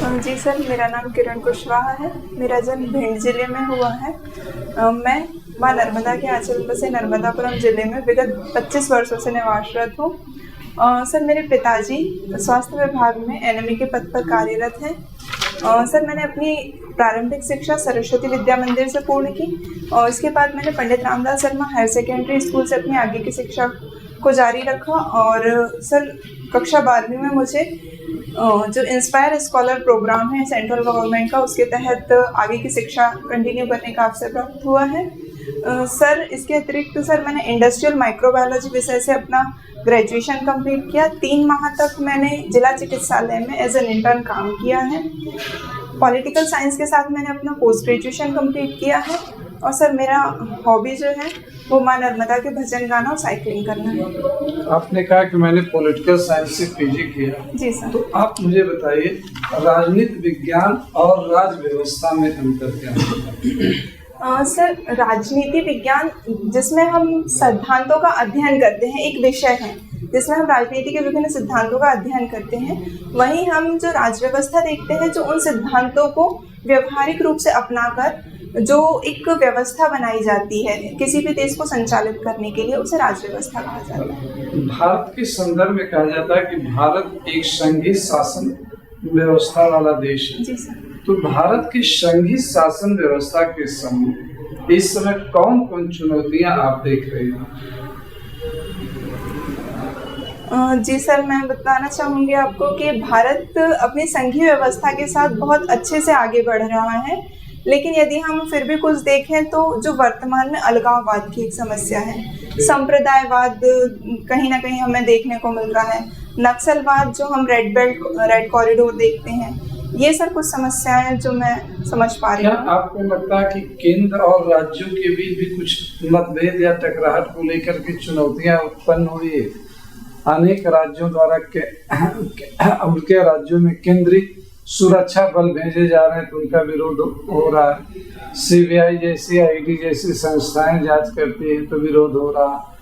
जी sir, मेरा नाम किरण कुशवाहा है। मेरा जन्म भिंड जिले में हुआ है। मैं मां नर्मदा के आंचल में से नर्मदापुरम जिले में विगत 25 वर्षों से निवासरत हूँ। सर, मेरे पिताजी स्वास्थ्य विभाग में एनएमई के पद पर कार्यरत हैं। सर, मैंने अपनी प्रारंभिक शिक्षा सरस्वती विद्या मंदिर से पूर्ण की और इसके बाद मैंने Pandit Ramdas Sharma higher secondary school से अपनी आगे की शिक्षा को जारी रखा। और सर, कक्षा 12वीं में मुझे जो इंस्पायर स्कॉलर प्रोग्राम है सेंट्रल गवर्नमेंट का, उसके तहत आगे की शिक्षा कंटिन्यू करने का अवसर प्राप्त हुआ है। सर, इसके अतिरिक्त सर मैंने इंडस्ट्रियल माइक्रोबायोलॉजी विषय से अपना ग्रेजुएशन कंप्लीट किया। 3 माह तक मैंने जिला चिकित्सालय में एज एन इंटर्न काम किया है। पॉलिटिकल साइंस के साथ मैंने अपना पोस्ट ग्रेजुएशन कंप्लीट किया है। और सर, मेरा हॉबी जो है वो मां नर्मदा के भजन गाना और साइकिलिंग करना है। आपने कहा कि मैंने पॉलिटिकल साइंस से पीजी किया। जी सर। तो आप मुझे बताइए, राजनीति विज्ञान और राज व्यवस्था में अंतर क्या है? सर, राजनीति विज्ञान जिसमें हम सिद्धांतों का अध्ययन करते हैं, एक विषय है जिसमें हम राजनीति के विभिन्न सिद्धांतों का अध्ययन करते हैं। वहीं हम जो राज व्यवस्था देखते हैं, जो उन सिद्धांतों को व्यवहारिक रूप से अपनाकर जो एक व्यवस्था बनाई जाती है किसी भी देश को संचालित करने के लिए, उसे राज व्यवस्था कहा जाता है। भारत के संदर्भ में कहा जाता है कि भारत एक संघीय शासन व्यवस्था वाला देश है। जी सर। तो भारत की संघीय शासन व्यवस्था के समय इस समय कौन कौन चुनौतियां आप देख रहे हैं? जी सर, मैं बताना चाहूँगी आपको कि भारत अपनी संघीय व्यवस्था के साथ बहुत अच्छे से आगे बढ़ रहा है। लेकिन यदि हम फिर भी कुछ देखें तो जो वर्तमान में अलगाववाद की एक समस्या है, संप्रदायवाद कहीं ना कहीं हमें देखने को मिल रहा है, नक्सलवाद जो हम रेड कॉरिडोर देखते हैं, ये सर कुछ समस्याएं हैं जो मैं समझ पा रही हूँ। क्या आपको लगता है कि केंद्र और राज्यों के बीच भी कुछ मतभेद या टकराहट को लेकर के चुनौतियां उत्पन्न हुई है? अनेक राज्यों द्वारा उनके राज्यों में केंद्रीय सुरक्षा बल भेजे जा रहे हैं तो उनका विरोध हो रहा है। सीबीआई जैसी, आईटी जैसी संस्थाएं जांच करती हैं तो विरोध हो रहा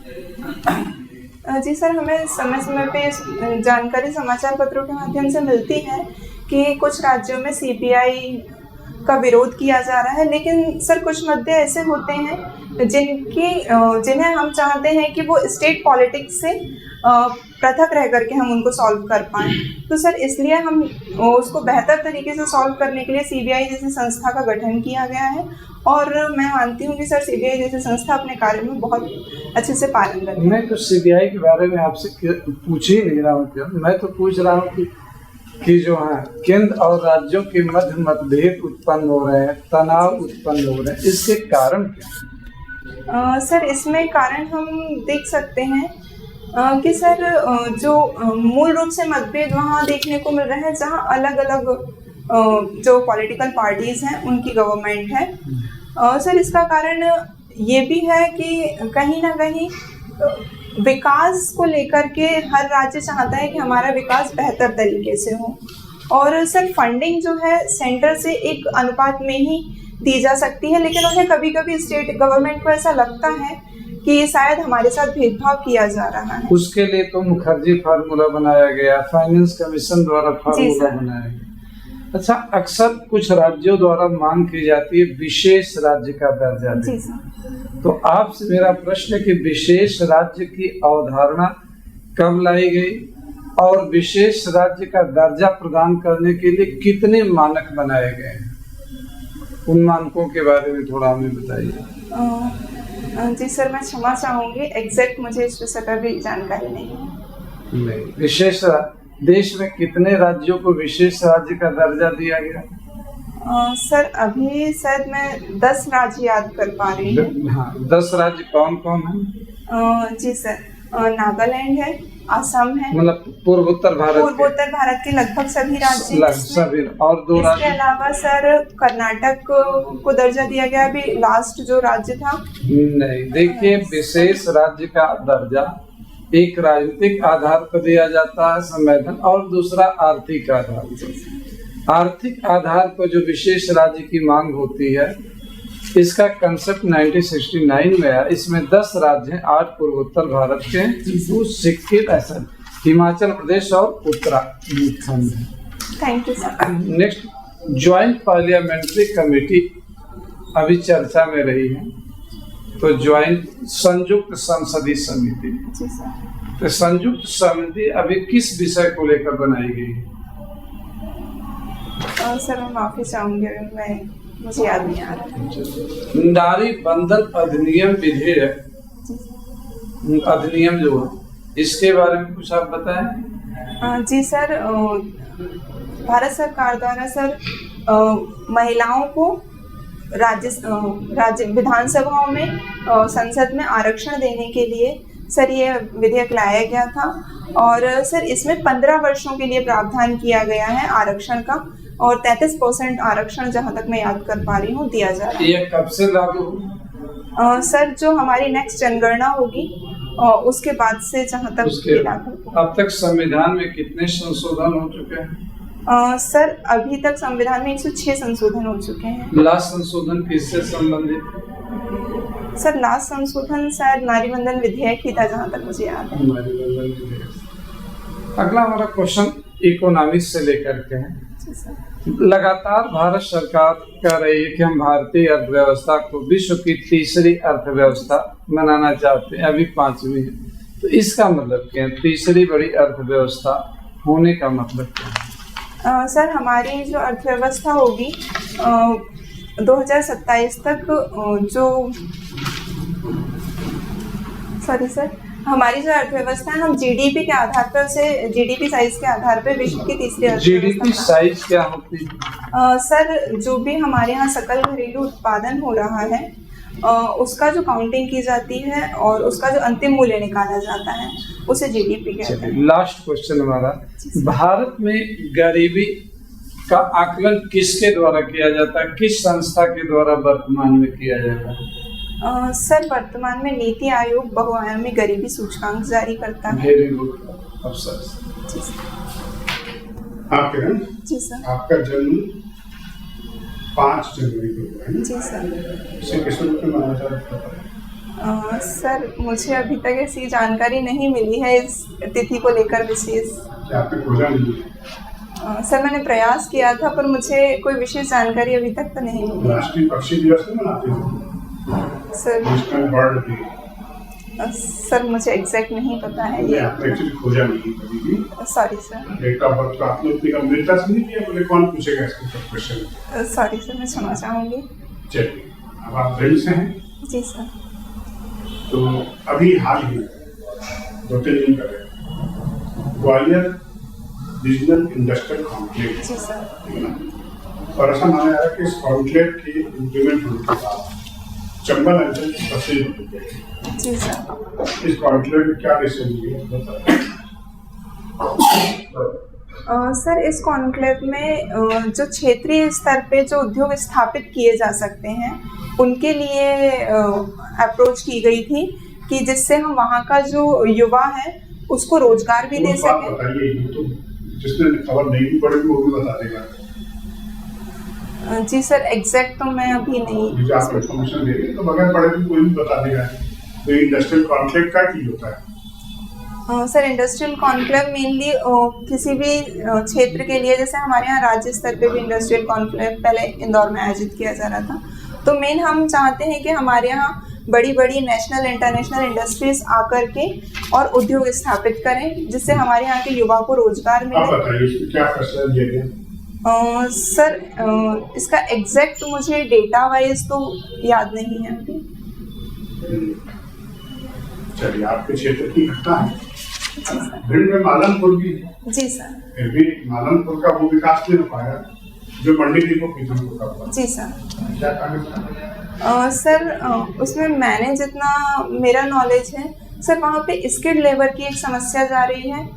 है। जी सर, हमें समय समय पे जानकारी समाचार पत्रों के माध्यम से मिलती है कि कुछ राज्यों में सीबीआई का विरोध किया जा रहा है। लेकिन सर, कुछ मुद्दे ऐसे होते हैं जिन्हें हम चाहते हैं कि वो स्टेट पॉलिटिक्स से पृथक रह करके हम उनको सॉल्व कर पाएँ। तो सर, इसलिए हम उसको बेहतर तरीके से सॉल्व करने के लिए सीबीआई जैसी संस्था का गठन किया गया है। और मैं मानती हूँ कि सर, सीबीआई जैसी संस्था अपने कार्य में बहुत अच्छे से पालन करती है। मैं तो सीबीआई के बारे में आपसे पूछ ही नहीं रहा हूँ, मैं तो पूछ रहा हूँ कि जो है केंद्र और राज्यों के मध्य मतभेद उत्पन्न हो रहे हैं, तनाव उत्पन्न हो रहे हैं, इसके कारण क्या? सर, इसमें कारण हम देख सकते हैं कि सर जो मूल रूप से मतभेद वहाँ देखने को मिल रहे हैं जहाँ अलग अलग जो पॉलिटिकल पार्टीज़ हैं उनकी गवर्नमेंट है। सर, इसका कारण ये भी है कि कहीं ना कहीं विकास को लेकर के हर राज्य चाहता है कि हमारा विकास बेहतर तरीके से हो। और सर, फंडिंग जो है सेंटर से एक अनुपात में ही दी जा सकती है, लेकिन उन्हें कभी कभी स्टेट गवर्नमेंट को ऐसा लगता है कि शायद हमारे साथ भेदभाव किया जा रहा है। उसके लिए तो मुखर्जी फार्मूला बनाया गया, फाइनेंस कमीशन द्वारा फार्मूला बनाया गया। अच्छा, अक्सर कुछ राज्यों द्वारा मांग की जाती है विशेष राज्य का दर्जा। जी सर। तो आपसे मेरा प्रश्न है कि विशेष राज्य की अवधारणा कब लाई गई और विशेष राज्य का दर्जा प्रदान करने के लिए कितने मानक बनाए गए हैं? उन मानकों के बारे में थोड़ा हमें बताइए। जी सर, मैं क्षमा चाहूँगी, एग्जैक्ट मुझे इस विषय पर भी जानकारी नहीं है। नहीं, विशेष देश में कितने राज्यों को विशेष राज्य का दर्जा दिया गया? सर, अभी शायद मैं 10 राज्य याद कर पा रही हूँ। हाँ, 10 राज्य कौन कौन है? जी सर, नागालैंड है, असम है, मतलब पूर्वोत्तर भारत के लगभग सभी राज्य सभी। और 2 राज्य इसके अलावा सर कर्नाटक को दर्जा दिया गया अभी लास्ट जो राज्य था। नहीं, देखिए, विशेष राज्य का दर्जा एक राजनीतिक आधार पर दिया जाता है, संवैधान, और दूसरा आर्थिक आधार। आर्थिक आधार पर जो विशेष राज्य की मांग होती है, इसका कंसेप्ट 1969 में है। इसमें 10 राज्य हैं, 8 पूर्वोत्तर भारत के, 2 सिक्किम, ऐसा हिमाचल प्रदेश और उत्तराखंड है। Thank you sir. Next, joint parliamentary committee अभी चर्चा में रही है, तो ज्वाइंट संयुक्त संसदीय समिति, जी सर। तो संयुक्त समिति अभी किस विषय को लेकर बनाई गई है? सर मैं माफी चाहूंगी, मुझे याद नहीं आ रहा। नारी बंधन अधिनियम विधेयक, अधिनियम जो है, इसके बारे में कुछ आप बताएं। जी सर, भारत सरकार द्वारा सर महिलाओं को राज्य विधानसभाओं में संसद में आरक्षण देने के लिए सर ये विधेयक लाया गया था। और सर इसमें 15 वर्षों के लिए प्रावधान किया गया है आरक्षण का, और 33% आरक्षण, जहां तक मैं याद कर पा रही हूँ, दिया जा रहा है। ये कब से लागू? सर जो हमारी नेक्स्ट जनगणना होगी उसके बाद से, जहां तक लागू। अब तक संविधान में कितने संशोधन हो चुके हैं? सर अभी तक संविधान में 106 संशोधन हो चुके हैं। लास्ट संशोधन किससे संबंधित? सर लास्ट संशोधन शायद नारी बंधन विधेयक ही था, जहां तक मुझे याद है। नारी बंधन विधेयक। अगला हमारा क्वेश्चन इकोनॉमिक्स से लेकर के है। लगातार भारत सरकार कह रही है कि हम भारतीय अर्थव्यवस्था को विश्व की तीसरी अर्थव्यवस्था बनाना चाहते हैं, अभी 5वीं है, तो इसका मतलब क्या है? तीसरी बड़ी अर्थव्यवस्था होने का मतलब क्या है? सर हमारी जो अर्थव्यवस्था होगी 2027 तक हमारी जो अर्थव्यवस्था है, हम जीडीपी के आधार पर से, जीडीपी साइज के आधार पर विश्व की तीसरी अर्थव्यवस्था। जीडीपी साइज क्या होती है? सर जो भी हमारे यहाँ सकल घरेलू उत्पादन हो रहा है उसका जो काउंटिंग की जाती है और उसका जो अंतिम मूल्य निकाला जाता है उसे जीडीपी कहते हैं। लास्ट क्वेश्चन हमारा, भारत में गरीबी का आकलन किसके द्वारा किया जाता है, किस संस्था के द्वारा वर्तमान में किया जाता है? सर वर्तमान में नीति आयोग बहुआयामी गरीबी सूचकांक जारी करता है। वेरी गुड अफसर। आप किरण जी सर। आपका जन्म 5 जनवरी को हुआ है। जी सर। इसे किस रूप में माना जाता है? सर मुझे अभी तक ऐसी जानकारी नहीं मिली है इस तिथि को लेकर विशेष। क्या आपने खोजा नहीं है? सर मैंने प्रयास किया था पर मुझे कोई विशेष जानकारी अभी तक तो नहीं मिली। राष्ट्रीय पक्षी दिवस में मनाते हैं sir. National bird day. Sir मुझे एग्जैक्ट नहीं पता है ये। आपने एक्चुअली खोजा नहीं कभी भी। Sorry sir. Date of birth आपने इतनी गंभीरता से नहीं लिया, बोले कौन पूछेगा इसको क्वेश्चन। सॉरी सर, मैं क्षमा चाहूँगी। चलिए, अब आप दिल्ली से हैं? जी सर। तो अभी हाल ही में 2-3 दिन पहले ग्वालियर रीजनल इंडस्ट्रियल कॉन्क्लेव। जी सर। और ऐसा माना जा रहा है कि इस कॉन्क्लेव की इम्प्लीमेंट होने के बाद चंबल अंचल की तस्वीर बदल गई। जी सर। इस कॉन्क्लेव में क्या डिसीजन लिया? सर इस कॉन्क्लेव में जो क्षेत्रीय स्तर पे जो उद्योग स्थापित किए जा सकते हैं उनके लिए अप्रोच की गई थी कि जिससे हम वहाँ का जो युवा है उसको रोजगार भी दे सकें। बताइए, तो जिसने खबर नहीं पढ़ी वो भी बता देगा। जी सर, एग्जैक्ट तो मैं अभी नहीं। आप इन्फॉर्मेशन दे रहे तो बगैर पढ़े भी कोई भी बता देगा। तो इंडस्ट्रियल कॉन्क्लेव क्या चीज होता है? सर इंडस्ट्रियल कॉन्क्लेव मेनली किसी भी क्षेत्र के लिए, जैसे हमारे यहाँ राज्य स्तर पे भी इंडस्ट्रियल कॉन्क्लेव पहले इंदौर में आयोजित किया जा रहा था, तो मेन हम चाहते हैं कि हमारे यहाँ बड़ी बड़ी नेशनल इंटरनेशनल इंडस्ट्रीज आकर के और उद्योग स्थापित करें जिससे हमारे यहाँ के युवा को रोजगार मिले। आप बताइए इसमें क्या फैसला लिया गया? सर इसका एग्जैक्ट मुझे डेटा वाइज तो याद नहीं है अभी। चलिए, आपके क्षेत्र की घटना है। भिंड में मालनपुर भी। जी सर। फिर भी मालनपुर का वो विकास नहीं हो पाया जो मंडी डिपो पीथमपुर का हुआ। जी सर। क्या कारण? सर उसमें मैंने जितना मेरा नॉलेज है सर, वहाँ पे स्किल्ड लेबर की एक समस्या जा रही है।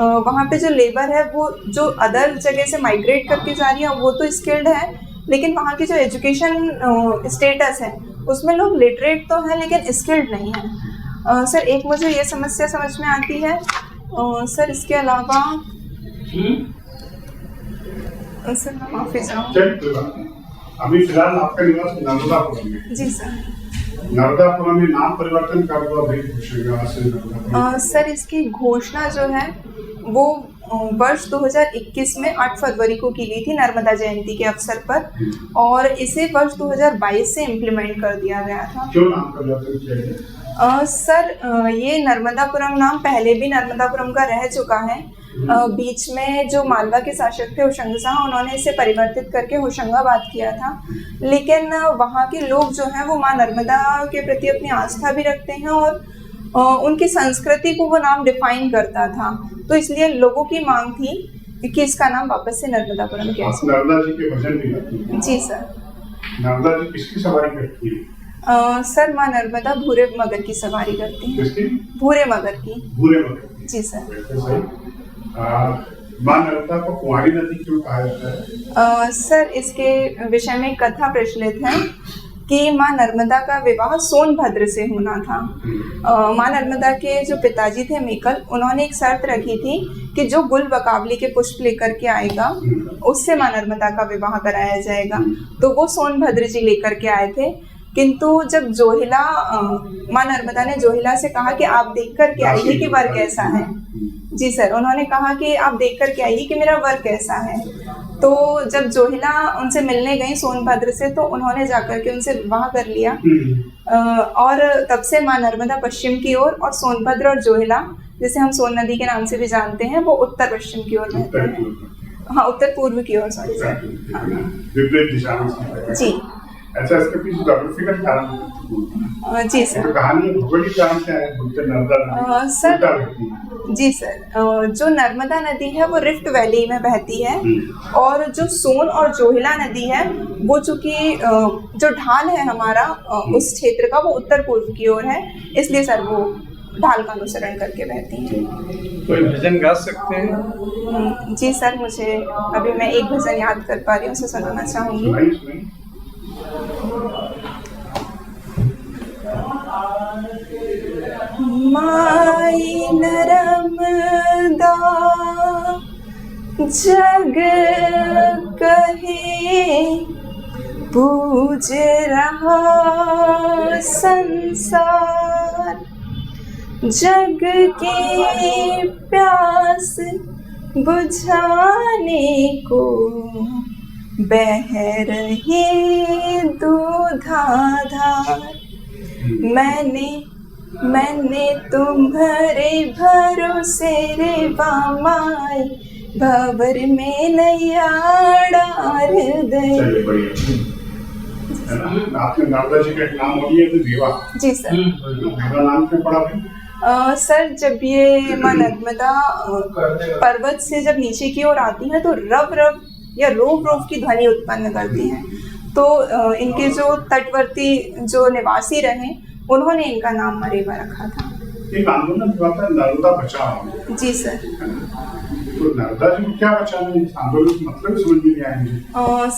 वहाँ पे जो लेबर है वो जो अदर जगह से माइग्रेट करके जा रही है वो तो स्किल्ड है, लेकिन वहाँ की जो एजुकेशन स्टेटस है उसमें लोग लिटरेट तो हैं लेकिन स्किल्ड नहीं है। सर एक मुझे ये समस्या समझ में आती है। सर इसके अलावा सर मैं माफी चाहूँ। अभी फिलहाल आपका निवास नर्मदापुरम में। जी सर। नर्मदापुरम में नाम परिवर्तन कब हुआ? सर इसकी घोषणा जो है वो वर्ष 2021 में 8 फरवरी को की गई थी नर्मदा जयंती के अवसर पर, और इसे वर्ष 2022 से इम्प्लीमेंट कर दिया गया था। क्यों नाम परिवर्तन किया गया? सर ये नर्मदापुरम नाम पहले भी नर्मदापुरम का रह चुका है। बीच में जो मालवा के शासक थे होशंग शाह, उन्होंने इसे परिवर्तित करके होशंगाबाद किया था, लेकिन वहाँ के लोग जो हैं वो माँ नर्मदा के प्रति अपनी आस्था भी रखते हैं और उनकी संस्कृति को वो नाम डिफाइन करता था, तो इसलिए लोगों की मांग थी कि इसका नाम वापस से नर्मदापुरम किया जाए। नर्मदा जी के भजन भी गाती हैं? जी सर। नर्मदा जी किसकी सवारी करती है? सर माँ नर्मदा भूरे मगर की सवारी करती हैं। किसकी? भूरे मगर की। भूरे मगर की। जी सर। माँ नर्मदा को कुंवारी नदी क्यों कहा जाता है? सर इसके विषय में एक कथा प्रचलित है कि माँ नर्मदा का विवाह सोनभद्र से होना था। माँ नर्मदा के जो पिताजी थे मेकल, उन्होंने एक शर्त रखी थी कि जो गुल बकावली के पुष्प लेकर के आएगा उससे माँ नर्मदा का विवाह कराया जाएगा। तो वो सोनभद्र जी लेकर के आए थे, किंतु जब जोहिला माँ नर्मदा ने जोहिला से कहा कि आप देख कर के आइए कि वर कैसा है। जी सर, उन्होंने कहा कि आप देख कर के आइए कि मेरा वर कैसा है। तो जब जोहिला उनसे मिलने गई सोनभद्र से, तो उन्होंने जाकर के उनसे विवाह कर लिया। और तब से माँ नर्मदा पश्चिम की ओर और सोनभद्र और जोहिला, जिसे हम सोन नदी के नाम से भी जानते हैं, वो उत्तर पश्चिम की ओर रहते हैं। हाँ, उत्तर पूर्व की ओर, सॉरी सर। विपरीत दिशा में। जी। अच्छा, इसके पीछे ज्योग्राफिकल कारण? जी सर। तो कहानी भौगोलिक कारण क्या है? नर्मदा सर जी सर, जो नर्मदा नदी है वो रिफ्ट वैली में बहती है, और जो सोन और जोहिला नदी है वो चूंकि जो ढाल है हमारा उस क्षेत्र का, वो उत्तर पूर्व की ओर है, इसलिए सर वो ढाल का अनुसरण करके बहती है। कोई भजन गा सकते हैं? जी सर, मुझे अभी मैं एक भजन याद कर पा रही हूँ, उसे सुनाना चाहूँगी। माई नर्मदा जग कहे पूज रहा संसार, जग की प्यास बुझाने को बह रही दूधाधार। मैंने तुम्हारे भरोसे रे बामाई, भंवर में नैया डाल दे। आपने नर्मदा जी का एक नाम और ये देवा। जी सर। नाम क्यों पड़ा भाई? सर जब ये माँ नर्मदा पर्वत से जब नीचे की ओर आती हैं तो रव रव या रोव रोव की ध्वनि उत्पन्न करती हैं, तो इनके जो तटवर्ती जो निवासी रहे, उन्होंने इनका नाम मरेवा रखा था। एक आंदोलन हुआ था नर्मदा बचाओ। जी सर। तो नर्मदा जी को क्या बचाना है? आंदोलन का मतलब समझ में नहीं आया मुझे।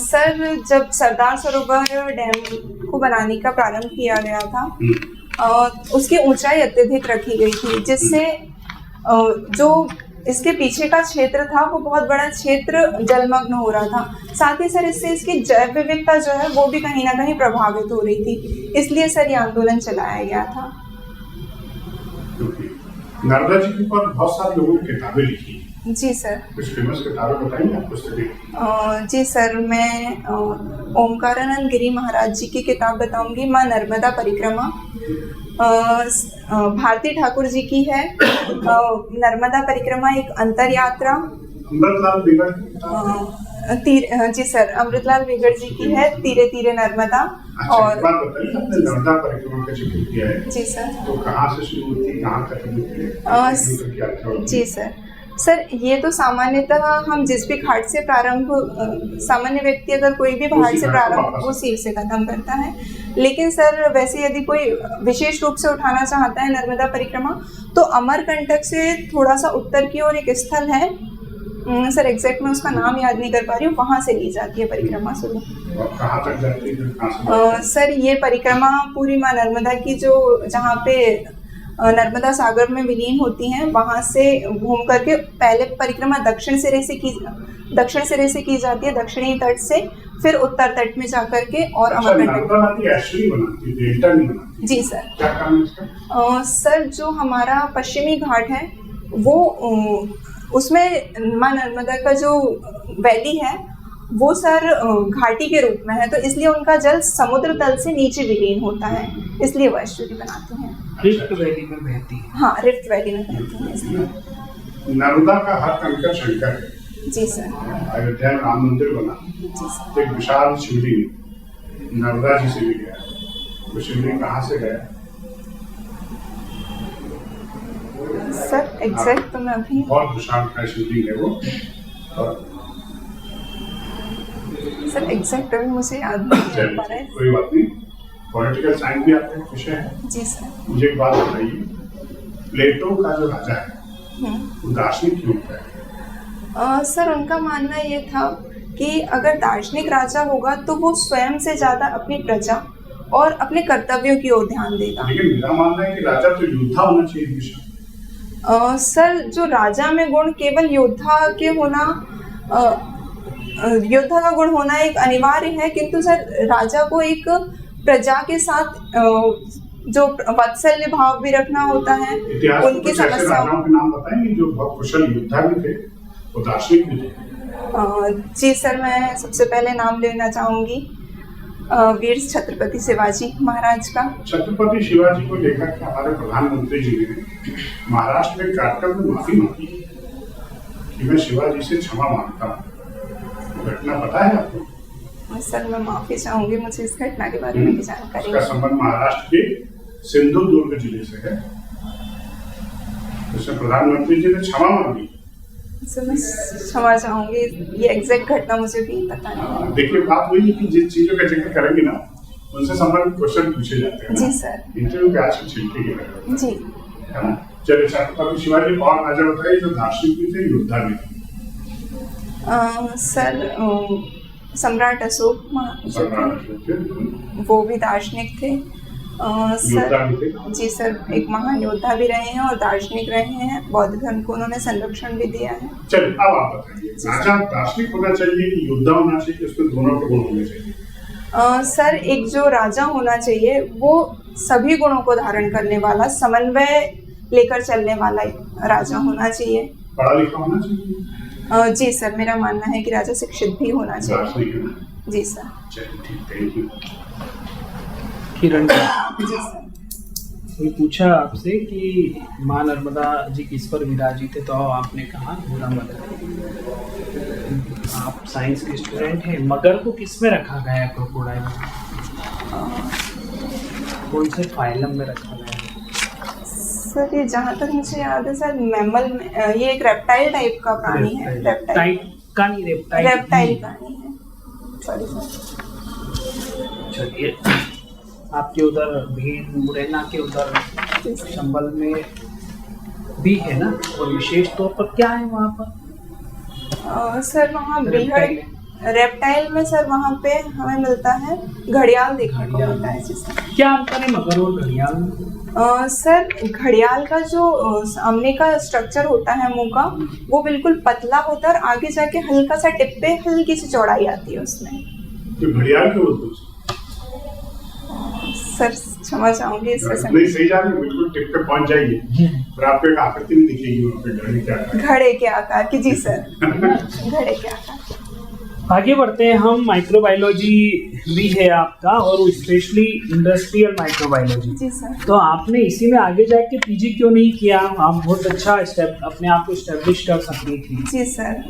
सर जब सरदार सरोवर डैम को बनाने का प्रारंभ किया गया था, उसकी ऊंचाई अत्यधिक रखी गई थी, जिससे जो इसके पीछे का क्षेत्र था वो बहुत बड़ा क्षेत्र जलमग्न हो रहा था। साथ ही सर इससे इसकी जैव विविधता जो है वो भी कहीं ना कहीं प्रभावित हो रही थी, इसलिए सर ये आंदोलन चलाया गया था। नर्मदा जी के ऊपर बहुत सारे लोगों ने किताबें लिखी। जी सर। कुछ फेमस किताबें बताइए आप पुस्तकें। जी सर, मैं ओमकारानंद गिरी महाराज जी की किताब बताऊंगी, माँ नर्मदा परिक्रमा। भारती ठाकुर जी की है नर्मदा परिक्रमा एक अंतर यात्रा। अमृतलाल जी सर, अमृतलाल विगड़ जी की है तीरे तीरे नर्मदा। अच्छा, और बात बताइए, आपने नर्मदा परिक्रमा का जिक्र किया है। जी सर। तो कहाँ से शुरू होती है, कहाँ खत्म होती है? जी सर, ये तो सामान्यतः हम जिस भी घाट से प्रारंभ, सामान्य व्यक्ति अगर कोई भी घाट से प्रारंभ उसी से खत्म करता है, लेकिन सर वैसे यदि कोई विशेष रूप से उठाना चाहता है नर्मदा परिक्रमा, तो अमरकंटक से थोड़ा सा उत्तर की ओर एक स्थल है, सर एग्जैक्ट मैं उसका नाम याद नहीं कर पा रही हूँ, वहाँ से ली जाती है परिक्रमा शुरू। कहाँ तक जाती है? सर ये परिक्रमा पूरी माँ नर्मदा की जो जहाँ पे नर्मदा सागर में विलीन होती हैं, वहाँ से घूम करके पहले परिक्रमा दक्षिण सिरे से की जाती है, दक्षिणी तट से, फिर उत्तर तट में जाकर के और अमरकंटक। जी सर। क्या काम है इसका? सर जो हमारा पश्चिमी घाट है वो उसमें माँ नर्मदा का जो वैली है वो सर घाटी के रूप में है, तो इसलिए उनका जल समुद्र तल से नीचे विलीन होता है, इसलिए वो एस्चुरी बनाते हैं। रिफ्ट वैली में बहती है। हाँ, रिफ्ट वैली में बहती है इसलिए। नर्मदा का हर कंकर शंकर है। जी सर। अयोध्या में राम मंदिर बना जी सर। तो एक विशाल शिवलिंग नर्मदा जी से भी गया, वो शिवलिंग कहाँ से गया? सर एग्जैक्ट तो मैं अभी बहुत विशाल का शिवलिंग है वो। और सर एग्जैक्ट अभी मुझे याद नहीं आ पा रहा है। कोई बात नहीं, पॉलिटिकल साइंस भी आपका विषय है। जी सर। मुझे एक बात बताइए, प्लेटो का जो राजा है वो दार्शनिक क्यों है? सर उनका मानना ये था कि अगर दार्शनिक राजा होगा तो वो स्वयं से ज़्यादा अपनी प्रजा और अपने कर्तव्यों की ओर ध्यान देगा। लेकिन मेरा मानना है कि राजा तो योद्धा होना चाहिए हमेशा। सर जो राजा में गुण केवल योद्धा के होना, योद्धा का गुण होना एक अनिवार्य है, किंतु सर राजा को एक प्रजा के साथ जो वात्सल्य भाव भी रखना होता है। इतिहास में उनकी कुछ ऐसे समस्याओं राजाओं के नाम बताएंगे जो बहुत कुशल योद्धा भी थे, वो दार्शनिक भी थे? जी सर, मैं सबसे पहले नाम लेना चाहूँगी वीर छत्रपति शिवाजी महाराज का। छत्रपति शिवाजी को लेकर के हमारे प्रधानमंत्री जी ने महाराष्ट्र में कार्यक्रम में माफी मांगी कि मैं शिवाजी से क्षमा मांगता हूँ। घटना पता है आपको? सर मैं माफी चाहूंगी, मुझे इस घटना के बारे में भी जानकारी उसका संबंध महाराष्ट्र के सिंधुदुर्ग जिले से है। उसमें प्रधानमंत्री जी ने क्षमा मांगी। सर मैं क्षमा चाहूंगी, ये एग्जैक्ट घटना मुझे भी पता नहीं। देखिए बात वही है कि जिन चीजों का जिक्र करेंगे ना उनसे संबंधित क्वेश्चन पूछे जाते हैं। जी सर। इंटरव्यू के आज छिड़के गए जी है ना। चलिए छत्रपति शिवाजी और राजा बताइए जो दार्शनिक भी थे, योद्धा भी थे। सर सम्राट अशोक वो भी दार्शनिक थे। सर जी सर, एक महान योद्धा भी रहे हैं और दार्शनिक रहे हैं। बौद्ध धर्म को उन्होंने संरक्षण भी दिया है। चलिए अब आप बताइए, राजा दार्शनिक होना चाहिए कि योद्धा होना चाहिए, उसमें दोनों के गुण होने चाहिए? सर एक जो राजा होना चाहिए वो सभी गुणों को धारण करने वाला, समन्वय लेकर चलने वाला राजा होना चाहिए। पढ़ा लिखा होना चाहिए? जी सर, मेरा मानना है कि राजा शिक्षित भी होना चाहिए। जी सर। चलिए ठीक, thank you. Kiran ji sir. कोई पूछा आपसे कि माँ नर्मदा जी किस पर विराजित है, तो आपने कहा घोड़ा मगर। आप साइंस के स्टूडेंट हैं, मगर को किस में रखा गया है? क्रोकोडाइल कौन से फाइलम में रखा गया है? सर ये जहाँ तक मुझे याद है सर, मैमल में, ये एक रेप्टाइल टाइप का प्राणी है। रेप्टाइल प्राणी है। Sorry sir. चलिए, आपके उधर भीड़ मुरैना के उधर चंबल में भी है ना, और विशेष तौर पर क्या है वहाँ पर? सर वहाँ रेप्टाइल में सर वहाँ पे हमें मिलता है घड़ियाल देखने को मिलता है। जिससे क्या अंतर है मगर और घड़ियाल में? सर घड़ियाल का जो सामने का स्ट्रक्चर होता है मुंह का, वो बिल्कुल पतला होता है और आगे जाके हल्का सा टिप पे हल्की सी चौड़ाई आती है उसमें। तो घड़ियाल क्यों बोलते हैं? सर क्षमा चाहूंगी इससे। नहीं सही जा रहे, बिल्कुल टिप पे पहुंच जाइए, पर आपको एक आकृति भी दिखेगी वहाँ पे घड़े के आकार की। जी सर, घड़े के आकार। आगे बढ़ते हैं हम। माइक्रोबायोलॉजी भी है आपका, और स्पेशली इंडस्ट्रियल माइक्रोबायोलॉजी। जी सर। तो आपने इसी में आगे जाके पीजी क्यों नहीं किया? आप बहुत अच्छा स्टेप अपने आप को एस्टेब्लिश कर सकती थी। जी सर।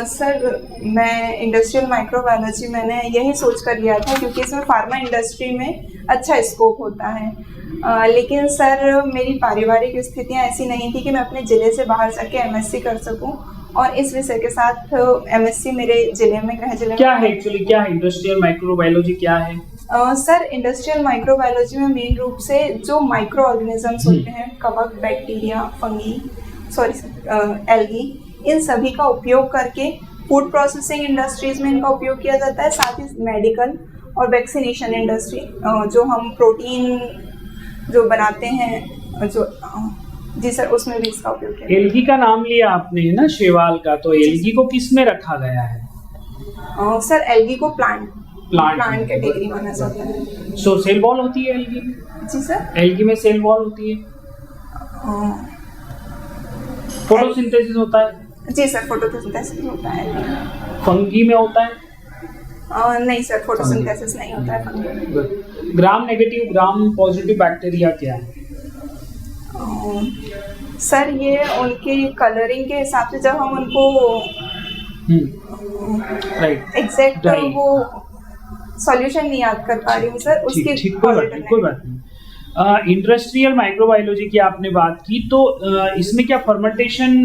सर मैं इंडस्ट्रियल माइक्रोबायोलॉजी मैंने यही सोच कर लिया था क्योंकि इसमें फार्मा इंडस्ट्री में अच्छा स्कोप होता है। लेकिन सर मेरी पारिवारिक स्थितियाँ ऐसी नहीं थी कि मैं अपने ज़िले से बाहर जाके एमएससी कर सकूं, और इस विषय के साथ एमएससी मेरे ज़िले में, गृह जिले में। क्या है एक्चुअली, क्या है इंडस्ट्रियल माइक्रोबायोलॉजी, क्या है? सर इंडस्ट्रियल माइक्रोबायोलॉजी में मेन रूप से जो माइक्रो ऑर्गेनिजम्स होते हैं, कवक, बैक्टीरिया, फंगी, एल्गी, इन सभी का उपयोग करके फूड प्रोसेसिंग इंडस्ट्रीज में इनका उपयोग किया जाता है। साथ ही मेडिकल और वैक्सीनेशन इंडस्ट्री, जो हम प्रोटीन जो बनाते हैं, जो जी सर, उसमें भी इसका उपयोग किया। एल्गी का नाम लिया आपने ना, शैवाल का, तो एल्गी को किस में रखा गया है? सर एल्गी को प्लांट कैटेगरी माना जाता है। सो सेल वॉल होती है एल्गी में? जी सर। एल्गी में सेल वॉल होती है? फोटोसिंथेसिस होता है? जी सर, फोटोसिंथेसिस होता है। फंगी में होता है? नहीं सर, फोटोसिंथेसिस नहीं होता है फंगी में। Gram negative gram positive bacteria क्या है? सर ये उनके कलरिंग के हिसाब से, जब हम उनको राइट एग्जैक्ट Right. वो सॉल्यूशन नहीं याद कर पा रही हूँ सर उसकी। ठीक, कोई बात नहीं। इंडस्ट्रियल माइक्रोबायोलॉजी की आपने बात की, तो इसमें क्या फर्मेंटेशन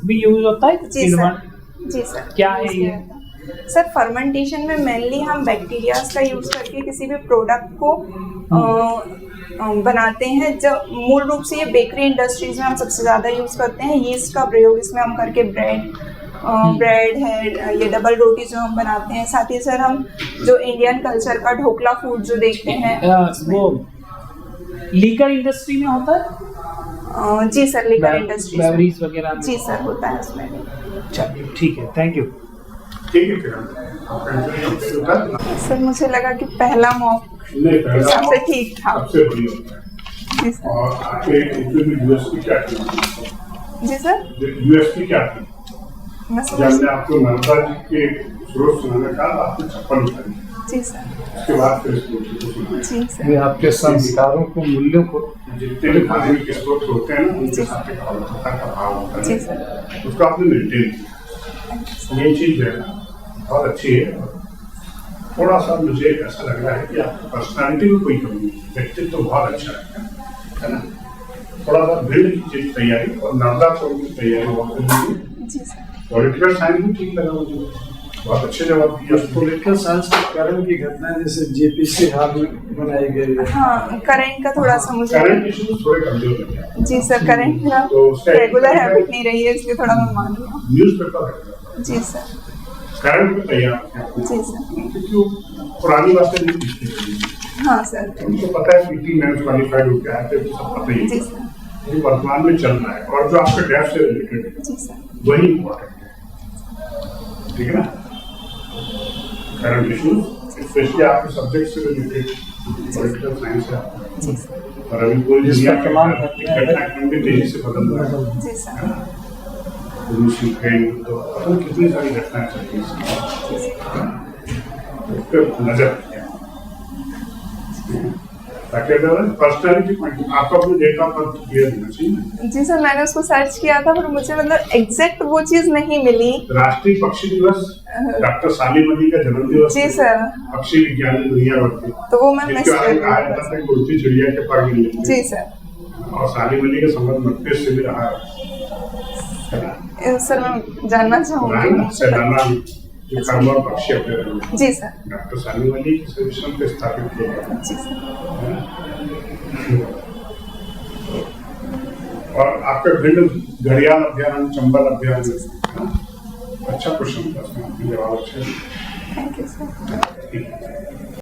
भी यूज होता है? जी सर, जी सर। क्या है ये? सर फर्मेंटेशन में मेनली हम बैक्टीरियाज का यूज करके किसी भी प्रोडक्ट को बनाते हैं। जब मूल रूप से ये बेकरी इंडस्ट्रीज में हम सबसे ज़्यादा यूज़ करते हैं। यीस्ट का प्रयोग इसमें हम करके ब्रेड है, ये डबल रोटी जो हम बनाते हैं। साथ ही सर हम जो इंडियन कल्चर का ढोकला फूड जो देखते हैं वो लीकर इंडस्ट्री में होता है? जी सर, लीकर इंडस्ट्री बेवरेज वगैरह में? जी सर, होता है उसमें भी। चलिए ठीक है, थैंक यू। ठीक है किरण, सर मुझे लगा कि पहला मॉक नहीं पहला सबसे ठीक था। सबसे बढ़िया होता है। जी सर। और आपके इंटरव्यू में यूएसपी क्या थी? जी सर, यूएसपी क्या थी? मैं जब समझ। हमने आपको नर्मदा जी के स्रोत सुनाने का, आपने चप्पल उठाई, जी सर, उसके बाद फिर स्रोत को सुनाया। जी सर, ये आपके संस्कारों को, मूल्यों को जितने भी धार्मिक स्रोत होते हैं ना, उनके साथ एक भावुकता का भाव होता जी है, सर। उसको आपने मेंटेन किया। ये चीज है ना, बहुत अच्छी है। थोड़ा सा मुझे ऐसा लग रहा है कि आपकी पर्सनालिटी में कोई कमी नहीं, व्यक्तित्व तो बहुत अच्छा है ना। थोड़ा सा भिन्न की चीज तैयारी और नर्मदा छोड़ की तैयारी बहुत जरूरी। जी सर, पॉलिटिकल साइंस भी ठीक लगा मुझे, बहुत अच्छे जवाब दिए। पॉलिटिकल साइंस के कारण की घटनाएं जैसे जेपीसी हाल में बनाई गई है। हाँ करंट का थोड़ा सा मुझे। करंट इशू थोड़े कमजोर लगे हैं। जी सर, करंट मेरा तो उसका रेगुलर हैबिट नहीं रही है, इसलिए थोड़ा मैं मान रही हूँ। न्यूज़पेपर है, जी सर, करंट में तैयार है, जी सर। क्योंकि वो पुरानी बातें नहीं पूछती। हाँ सर, उनको पता है पीटी में क्वालिफाइड होकर आए थे, तो सब पता ही जी है। सर, ये वर्तमान में चल रहा है और जो आपके डेफ से रिलेटेड है जी सर, वही इम्पोर्टेंट है, ठीक है ना। करंट इशूज स्पेशली आपके सब्जेक्ट से रिलेटेड पॉलिटिकल साइंस है, जी सर, और अभी कोई जिसका दुनिया तमाम घटना क्रम भी तेजी से बदल रहा है, जी सर, है ना। रूस यूक्रेन तो पता नहीं कितनी सारी घटनाएं चल रही हैं, उस पर नजर रखें। ताकि अगर पर्सनैलिटी पॉइंट आपका अपने डेटा पर क्लियर होना चाहिए। जी सर। मैंने उसको सर्च किया था पर मुझे मतलब एग्जैक्ट वो चीज नहीं मिली। राष्ट्रीय पक्षी दिवस, डॉक्टर सालिम अली का जन्म दिवस, जी सर, पक्षी विज्ञानी दुनिया भर के, तो वो मैं मिस जिसके बारे कर में कहा गई। जाता है कि उड़ती चिड़िया के पर गिर लेते जी हैं। सर, और सालिम अली का संबंध मकबूल से भी रहा है। सर मैं जानना चाहूंगी। सैलाना जो खरमोर पक्षी अपने रहे हैं। जी सर, डॉक्टर सालिम अली के सजेशन पे स्थापित किया गया। जी सर, और आपका भिंड घड़ियाल अभियान, चंबल अभियान, अच्छा क्वेश्चन था, उसमें आपने जवाब अच्छे थैंक यू सर। दिए।